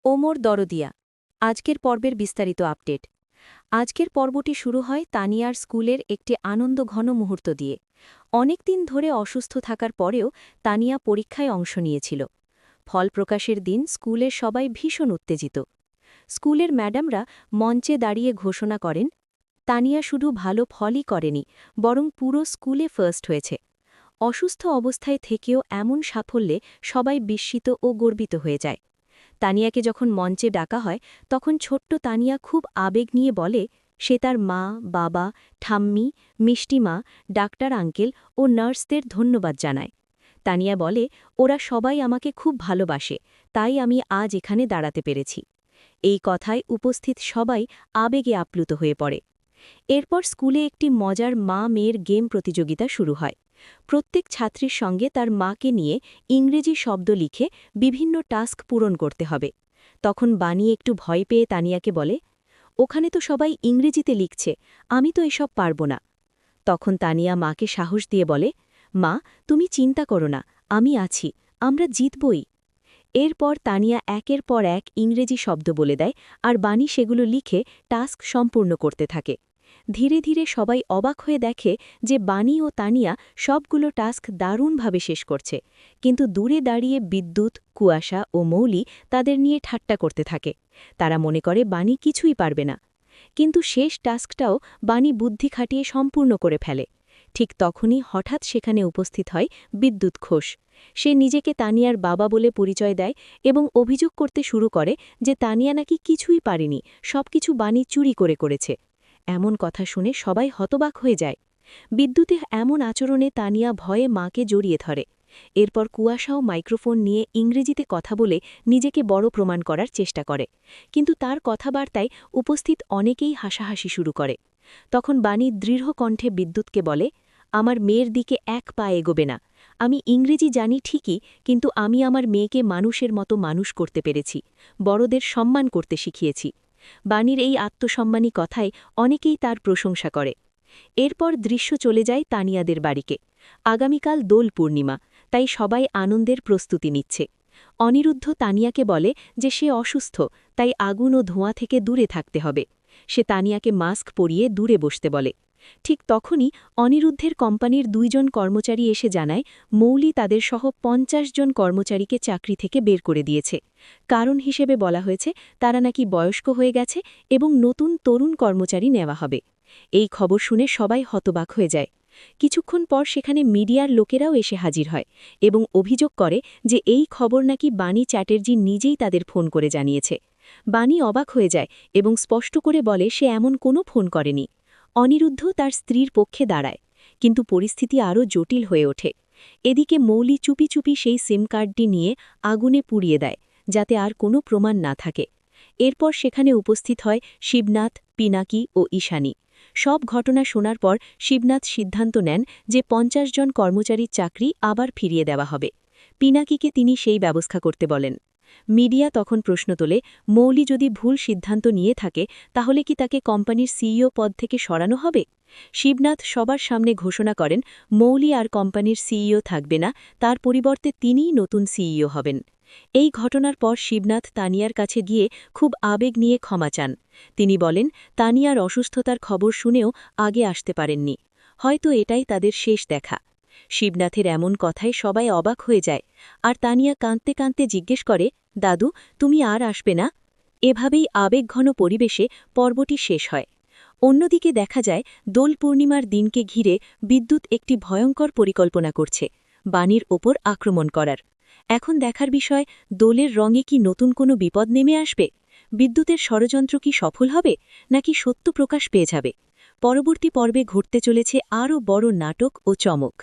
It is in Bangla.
ওমর দরদিয়া। আজকের পর্বের বিস্তারিত আপডেট। আজকের পর্বটি শুরু হয় তানিয়ার স্কুলের একটি আনন্দঘন মুহূর্ত দিয়ে। অনেক দিন ধরে অসুস্থ থাকার পরেও তানিয়া পরীক্ষায় অংশ নিয়েছিল। ফল প্রকাশের দিন স্কুলের সবাই ভীষণ উত্তেজিত। স্কুলের ম্যাডামরা মঞ্চে দাঁড়িয়ে ঘোষণা করেন, তানিয়া শুধু ভালো ফলই করেনি, বরং পুরো স্কুলে ফার্স্ট হয়েছে। অসুস্থ অবস্থায় থেকেও এমন সাফল্যে সবাই বিস্মিত ও গর্বিত হয়ে যায়। তানিয়াকে যখন মঞ্চে ডাকা হয় তখন ছোট্ট তানিয়া খুব আবেগ নিয়ে বলে সে তার মা, বাবা, ঠাম্মি, মিষ্টিমা, ডাক্তার আঙ্কেল ও নার্সদের ধন্যবাদ জানায়। তানিয়া বলে, ওরা সবাই আমাকে খুব ভালোবাসে, তাই আমি আজ এখানে দাঁড়াতে পেরেছি। এই কথায় উপস্থিত সবাই আবেগে আপ্লুত হয়ে পড়ে। এরপর স্কুলে একটি মজার মা-মেয়ের গেম প্রতিযোগিতা শুরু হয়। প্রত্যেক ছাত্রীর সঙ্গে তার মাকে নিয়ে ইংরেজি শব্দ লিখে বিভিন্ন টাস্ক পূরণ করতে হবে। তখন বানি একটু ভয় পেয়ে তানিয়াকে বলে, ওখানে তো সবাই ইংরেজিতে লিখছে, আমি তো এসব পারব না। তখন তানিয়া মাকে সাহস দিয়ে বলে, মা, তুমি চিন্তা করো না, আমি আছি, আমরা জিতবই। এরপর তানিয়া একের পর এক ইংরেজি শব্দ বলে দেয় আর বানি সেগুলো লিখে টাস্ক সম্পূর্ণ করতে থাকে। ধীরে ধীরে সবাই অবাক হয়ে দেখে যে বানি ও তানিয়া সবগুলো টাস্ক দারুণভাবে শেষ করছে, কিন্তু দূরে দাঁড়িয়ে বিদ্যুৎ, কুয়াশা ও মৌলি তাদের নিয়ে ঠাট্টা করতে থাকে। তারা মনে করে বানি কিছুই পারবে না। কিন্তু শেষ টাস্কটাও বানি বুদ্ধি খাটিয়ে সম্পূর্ণ করে ফেলে। ঠিক তখনই হঠাৎ সেখানে উপস্থিত হয় বিদ্যুৎ ঘোষ। সে নিজেকে তানিয়ার বাবা বলে পরিচয় দেয় এবং অভিযোগ করতে শুরু করে যে তানিয়া নাকি কিছুই পারেনি, সবকিছু বানি চুরি করেছে। এমন কথা শুনে সবাই হতবাক হয়ে যায়। বিদ্যুতে এমন আচরণে তানিয়া ভয়ে মাকে জড়িয়ে ধরে। এরপর কুয়াশাও মাইক্রোফোন নিয়ে ইংরেজিতে কথা বলে নিজেকে বড় প্রমাণ করার চেষ্টা করে, কিন্তু তার কথাবার্তায় উপস্থিত অনেকেই হাসাহাসি শুরু করে। তখন বানি দৃঢ় কণ্ঠে বিদ্যুৎকে বলে, আমার মেয়ের দিকে এক পা এগোবে না। আমি ইংরেজি জানি ঠিকই, কিন্তু আমি আমার মেয়েকে মানুষের মতো মানুষ করতে পেরেছি, বড়দের সম্মান করতে শিখিয়েছি। বানির এই আত্মসম্মানী কথায় অনেকেই তার প্রশংসা করে। এরপর দৃশ্য চলে যায় তানিয়াদের বাড়িকে। আগামীকাল দোল পূর্ণিমা, তাই সবাই আনন্দের প্রস্তুতি নিচ্ছে। অনিরুদ্ধ তানিয়াকে বলে যে সে অসুস্থ, তাই আগুন ও ধোঁয়া থেকে দূরে থাকতে হবে। সে তানিয়াকে মাস্ক পরিয়ে দূরে বসতে বলে। ঠিক তখনই অনিরুদ্ধের কোম্পানির 2 জন কর্মচারী এসে জানায় মৌলি তাদের সহ 50 জন কর্মচারীকে চাকরি থেকে বের করে দিয়েছে। কারণ হিসেবে বলা হয়েছে তারা নাকি বয়স্ক হয়ে গেছে এবং নতুন তরুণ কর্মচারী নেওয়া হবে। এই খবর শুনে সবাই হতবাক হয়ে যায়। কিছুক্ষণ পর সেখানে মিডিয়ার লোকেরাও এসে হাজির হয় এবং অভিযোগ করে যে এই খবর নাকি বানি চ্যাটার্জি নিজেই তাদের ফোন করে জানিয়েছে। বানি অবাক হয়ে যায় এবং স্পষ্ট করে বলে সে এমন কোনো ফোন করেনি। অনিরুদ্ধ তার স্ত্রীর পক্ষে দাঁড়ায়, কিন্তু পরিস্থিতি আরও জটিল হয়ে ওঠে। এদিকে মৌলি চুপি চুপি সেই সিম কার্ডটি নিয়ে আগুনে পুড়িয়ে দেয়, যাতে আর কোনো প্রমাণ না থাকে। এরপর সেখানে উপস্থিত হয় শিবনাথ, পিনাকি ও ঈশানী। সব ঘটনা শোনার পর শিবনাথ সিদ্ধান্ত নেন যে 50 জন কর্মচারীর চাকরি আবার ফিরিয়ে দেওয়া হবে। পিনাকিকে তিনি সেই ব্যবস্থা করতে বলেন। মিডিয়া তখন প্রশ্ন তোলে, মৌলি যদি ভুল সিদ্ধান্ত নিয়ে থাকে তাহলে কি তাকে কোম্পানির সিইও পদ থেকে সরানো হবে? শিবনাথ সবার সামনে ঘোষণা করেন মৌলি আর কোম্পানির সিইও থাকবে না, তার পরিবর্তে তিনিই নতুন সিইও হবেন। এই ঘটনার পর শিবনাথ তানিয়ার কাছে গিয়ে খুব আবেগ নিয়ে ক্ষমা চান। তিনি বলেন তানিয়ার অসুস্থতার খবর শুনেও আগে আসতে পারেননি, হয়তো এটাই তাদের শেষ দেখা। শিবনাথের এমন কথায় সবাই অবাক হয়ে যায়, আর তানিয়া কাঁদতে কাঁদতে জিজ্ঞেস করে, দাদু, তুমি আর আসবে না? এভাবেই আবেগঘন পরিবেশে পর্বটি শেষ হয়। অন্যদিকে দেখা যায় দোল পূর্ণিমার দিনকে ঘিরে বিদ্যুৎ একটি ভয়ঙ্কর পরিকল্পনা করছে, বাণীর ওপর আক্রমণ করার। এখন দেখার বিষয়, দোলের রঙে কি নতুন কোনো বিপদ নেমে আসবে? বিদ্যুতের ষড়যন্ত্র কি সফল হবে, নাকি সত্য প্রকাশ পেয়ে যাবে? পরবর্তী পর্বে ঘটতে চলেছে আরও বড় নাটক ও চমক।